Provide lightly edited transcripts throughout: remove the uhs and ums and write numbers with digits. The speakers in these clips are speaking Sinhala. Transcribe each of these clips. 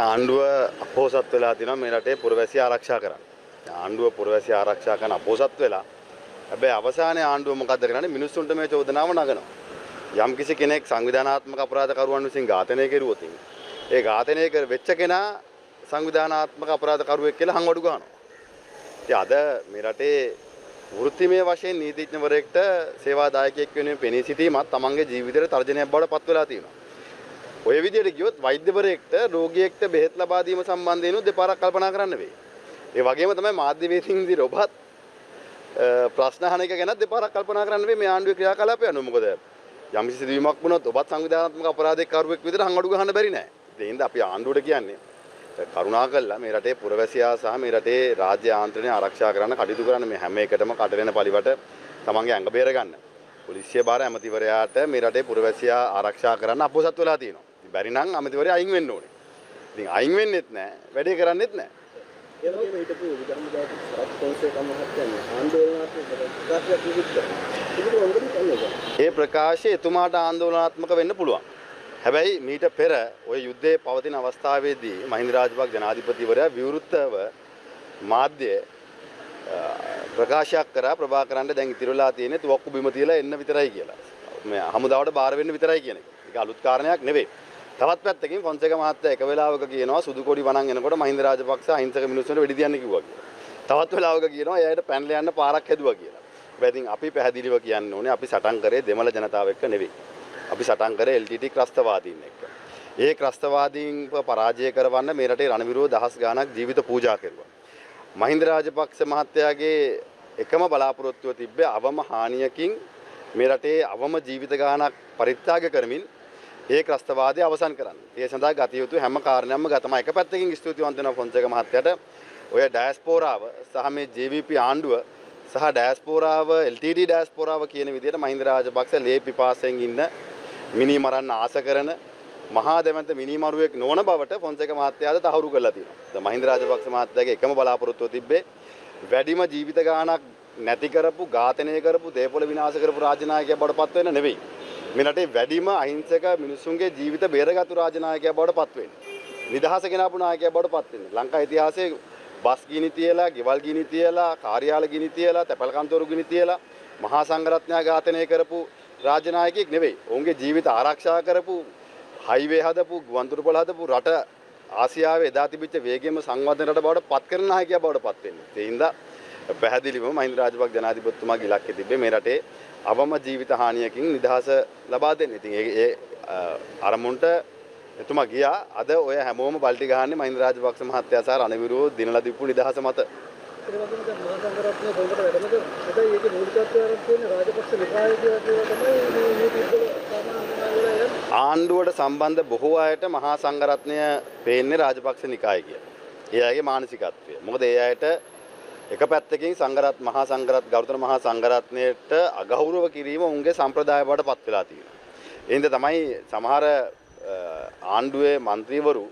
ආණ්ඩුව අපොහසත් වෙලා තිනවා මේ රටේ පුරවැසිය ආරක්ෂා කරන්න. ආණ්ඩුව පුරවැසිය ආරක්ෂා කරන අපොහසත් වෙලා හැබැයි අවසානයේ ආණ්ඩුව මොකද්ද කරන්නේ මිනිස්සුන්ට මේ චෝදනාව නගනවා. යම් කිසි කෙනෙක් සංවිධානාත්මක අපරාධකරුවන් විසින් ඝාතනය කෙරුවොත් ඒ ඝාතනය වෙච්ච කෙනා සංවිධානාත්මක අපරාධකරුවෙක් කියලා හංවඩු ගන්නවා. ඉතින් අද මේ රටේ වෘත්තිමය වශයෙන් නීතිඥවරයෙක්ට සේවාදායකයෙක් වෙනුවෙන් පෙනී සිටීමත් තමන්ගේ ජීවිතේට තර්ජනයක් බවට පත් වෙලා තියෙනවා. ඔය විදිහට ගියොත් වෛද්‍යවරයෙක්ට රෝගියෙක්ට බෙහෙත් ලබා දීම සම්බන්ධයෙන් දෙපාරක් කල්පනා කරන්න වෙයි. ඒ වගේම තමයි මාධ්‍යවේදීන් විදිහට ඔබත් ප්‍රශ්න අහන එක ගැන දෙපාරක් කල්පනා කරන්න වෙයි මේ ආණ්ඩුවේ ක්‍රියාකලාපය අනුව. මොකද යම් කිසි සිදුවීමක් වුණොත් ඔබත් සංවිධානාත්මක අපරාධකාරයෙක් විදිහට හංගඩු ගහන්න බැරි නෑ. ඒ හින්දා අපි ආණ්ඩුවට කියන්නේ කරුණාකරලා මේ රටේ පුරවැසියා සහ මේ රටේ රාජ්‍ය ආන්ත්‍රණය ආරක්ෂා කරන්න කටයුතු කරන්න මේ හැම එකටම කටරෙන පරිවට තමන්ගේ ඇඟ බේර ගන්න. පොලිසිය බාර ඇමතිවරයාට මේ රටේ පුරවැසියා ආරක්ෂා කරන්න අපොසත් වෙලා තියෙනවා. බැරි නම් අමතිවරයා අයින් වෙන්න ඕනේ. ඉතින් අයින් වෙන්නෙත් නැහැ, වැඩේ කරන්නෙත් නැහැ. ඒ වගේම හිටපු විධානසභාවේ සරත් පොන්සේකා මහත්මයා ආන්දෝලනාත්මක ප්‍රකාශයක් නිකුත් ඒ ප්‍රකාශය එතුමාට ආందోලනාත්මක වෙන්න පුළුවන්. හැබැයි මීට පෙර ওই යුද්ධයේ පවතින අවස්ථාවේදී මහින්ද රාජපක්ෂ ජනාධිපතිවරයා විවෘතව මාධ්‍ය ප්‍රකාශයක් කරා ප්‍රභාකරන්ට දැන් ඉතිරිලා තියෙන්නේ තුවක්කු බිම තියලා එන්න විතරයි කියලා. මේ හමුදාවට බාර වෙන්න විතරයි කියන එක. ඒක අලුත් කාරණයක් නෙවෙයි. තවත් පැත්තකින් ෆොන්සේකා මහත්තයා එක වෙලාවක කියනවා සුදු කොඩි වණන් එනකොට මහින්ද රාජපක්ෂ අහිංසක මිනිස්සුන්ට වෙඩි තියන්න කිව්වා කියලා. තවත් වෙලාවක කියනවා එයාට පැනලා යන්න පාරක් හැදුවා කියලා. හැබැයි ඉතින් අපි පැහැදිලිව කියන්න ඕනේ අපි සටන් කරේ දෙමළ ජනතාව එක්ක නෙවෙයි. අපි සටන් කරේ LTT ක්‍රස්තවාදීන් එක්ක. ඒ ක්‍රස්තවාදීන්ව පරාජය කරවන්න මේ රටේ රණවිරුව දහස් ගාණක් ජීවිත පූජා කෙරුවා. මහින්ද රාජපක්ෂ මහත්තයාගේ එකම බලාපොරොත්තුව තිබ්බේ අවම හානියකින් මේ රටේ අවම ජීවිත ගාණක් පරිත්‍යාග කරමින් ඒ ක්‍රස්තවාදය අවසන් කරන්න. ඒ සඳහා ගත යුතු හැම කාරණයක්ම ගතම එක පැත්තකින් ස්තුතිවන්ත වෙනවා ෆොන්සේකා මහත්තයාට. ඔය ඩයස්පෝරාව සහ මේ JVP ආණ්ඩුව සහ ඩයස්පෝරාව LTT ඩයස්පෝරාව කියන විදිහට මහින්ද රාජපක්ෂ ලේ පිපාසයෙන් ඉන්න මිනි මරන්න ආස කරන මහා දෙවන්ත මිනි මරුවෙක් නොවන බවට ෆොන්සේකා මහත්තයාද තහවුරු කරලා තියෙනවා. දැන් මහින්ද රාජපක්ෂ මහත්තයාගේ එකම බලාපොරොත්තුව තිබ්බේ වැඩිම ජීවිත ගාණක් නැති කරපු, ඝාතනය කරපු, දේපොළ විනාශ කරපු රාජ්‍ය නායකයෙක් බවට පත් වෙන්න නෙවෙයි. මේ රටේ වැඩිම අහිංසක මිනිසුන්ගේ ජීවිත බේරගත්තු රාජ්‍ය නායකයෙක් බවට පත් වෙන්න. නිදහස ගෙනාපු නායකයෙක් බවට පත් වෙන්න. ලංකා ඉතිහාසයේ බස් ගිනි තියලා, ගෙවල් ගිනි තියලා, කාර්යාල ගිනි තියලා, තැපැල් කන්තරු ගිනි තියලා මහා සංඝරත්නයා ඝාතනය කරපු රාජ්‍ය නායකයෙක් නෙවෙයි. ඔවුන්ගේ ජීවිත ආරක්ෂා කරපු, හයිවේ හදපු, ගුවන්තොටුපළ හදපු රට ආසියාවේ එදා තිබිච්ච වේගයෙන්ම සංවර්ධන රට බවට පත් කරන නායකයෙක් බවට පත් වෙන්නේ. ඒ හින්දා පැහැදිලිවම මහින්ද රාජපක්ෂ ජනාධිපතිතුමාගේ ඉලක්කය තිබ්බේ මේ රටේ අවම ජීවිත හානියකින් නිදහස ලබා දෙන්න. ඉතින් ඒ අරමුණට එතුමා ගියා. අද ඔය හැමෝම පල්ටි ගහන්නේ මහින්ද රාජපක්ෂ මහත්තයා සහ රණවිරුව දිනලා දීපු නිදහස මත. ඒ වගේම දැන් මහා සංඝරත්නය කොල්ලට වැඩමද? හැබැයි ඒකේ මූලිකත්වයක් තියෙන රාජපක්ෂ නිකායේ කියලා තමයි මේ නීතිවල සාමාන්‍යයෙන් ආණ්ඩුවට සම්බන්ධ බොහෝ අයට මහා සංඝරත්නය පේන්නේ රාජපක්ෂ නිකාය කියලා. ඒ අයගේ මානසිකත්වය. මොකද ඒ අයට එක පැත්තකින් මහා සංඝරත්න ගෞතම මහා සංඝරත්නයට අගෞරව කිරීම උන්ගේ සම්ප්‍රදාය බවට පත් වෙලා තියෙනවා. ඒ හින්දා තමයි සමහර ආණ්ඩුවේ മന്ത്രിවරු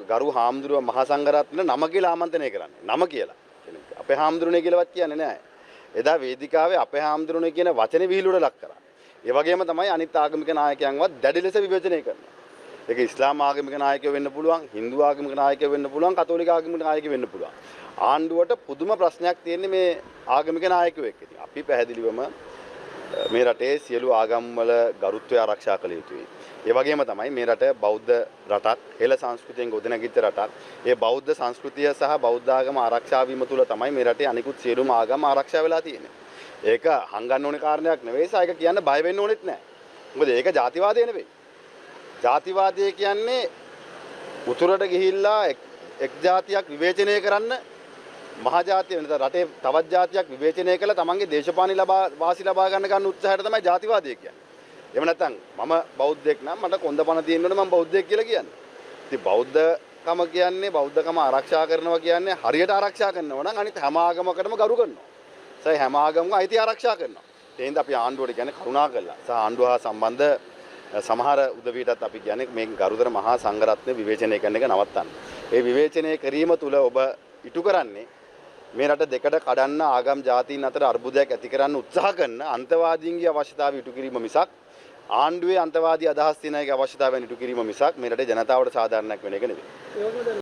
ගරු හාමුදුරුව මහා සංඝරත්න නම කියලා ආමන්ත්‍රණය කරන්නේ. නම කියලා. අපේ හාමුදුරනේ කියලාවත් කියන්නේ නැහැ. එදා වේදිකාවේ අපේ හාමුදුරනේ කියන වචනේ විහිළුවට ලක් කරා. ඒ වගේම තමයි අනිත් ආගමික නායකයන්වත් දැඩි ලෙස විවේචනය කරනවා. ඒක ඉස්ලාම් ආගමික නායකයෝ වෙන්න පුළුවන්, Hindu ආගමික නායකයෝ වෙන්න පුළුවන්, කතෝලික ආගමික නායකයෝ වෙන්න පුළුවන්. ආණ්ඩුවට පුදුම ප්‍රශ්නයක් තියෙන්නේ මේ ආගමික නායකයෝ එක්ක. ඉතින් අපි පැහැදිලිවම මේ රටේ සියලු ආගම් වල ගරුත්වය ආරක්ෂා කළ යුතුයි. ඒ වගේම තමයි මේ රට බෞද්ධ රටක්, හෙළ සංස්කෘතියෙන් ගොඩනැගිච්ච රටක්. ඒ බෞද්ධ සංස්කෘතිය සහ බෞද්ධ ආගම ආරක්ෂා වීම තුළ තමයි මේ රටේ අනිකුත් සියලුම ආගම් ආරක්ෂා වෙලා තියෙන්නේ. ඒක හංගන්න ඕනේ කාරණයක් නෙවෙයි. ඒක කියන්න බය වෙන්න ඕනෙත් නැහැ. මොකද ඒක ජාතිවාදය නෙවෙයි. ජාතිවාදය කියන්නේ උතුරට ගිහිල්ලා එක් ජාතියක් විවේචනය කරන්න මහා ජාතිය වෙන රටේ තවත් ජාතියක් විවේචනය කළා තමන්ගේ දේශපාලන වාසි ලබා ගන්න උත්සාහයට තමයි ජාතිවාදය කියන්නේ. එහෙම නැත්නම් මම බෞද්ධයෙක් නම් මට කොන්දපණ තියෙන්න ඕනේ මම බෞද්ධයෙක් කියලා කියන්නේ. ඉතින් බෞද්ධකම කියන්නේ බෞද්ධකම ආරක්ෂා කරනවා කියන්නේ හරියට ආරක්ෂා කරනවා නම් අනිත් හැම ආගමකටම ගරු කරනවා. සයි හැම ආගමකම අයිති ආරක්ෂා කරනවා. ඒ හින්දා අපි ආණ්ඩුවට කියන්නේ කරුණා කළා. සහ ආණ්ඩුව හා සම්බන්ධ සමහර උදවියටත් අපි කියන්නේ මේ ගරුතර මහා සංඝරත්නය විවේචනය කරන එක නවත්තන්න. ඒ විවේචනය කිරීම තුළ ඔබ ඉටු කරන්නේ මේ රට දෙකට කඩන්න ආගම් ජාතීන් අතර අර්බුදයක් ඇති කරන්න උත්සාහ කරන අන්තවාදීන්ගේ අවශ්‍යතාවය ඉටු කිරීම මිසක් ආණ්ඩුවේ අන්තවාදී අදහස් තියෙන අයගේ අවශ්‍යතාවයන් ඉටු කිරීම මිසක් මේ රටේ ජනතාවට සාධාරණයක් වෙන එක නෙවෙයි.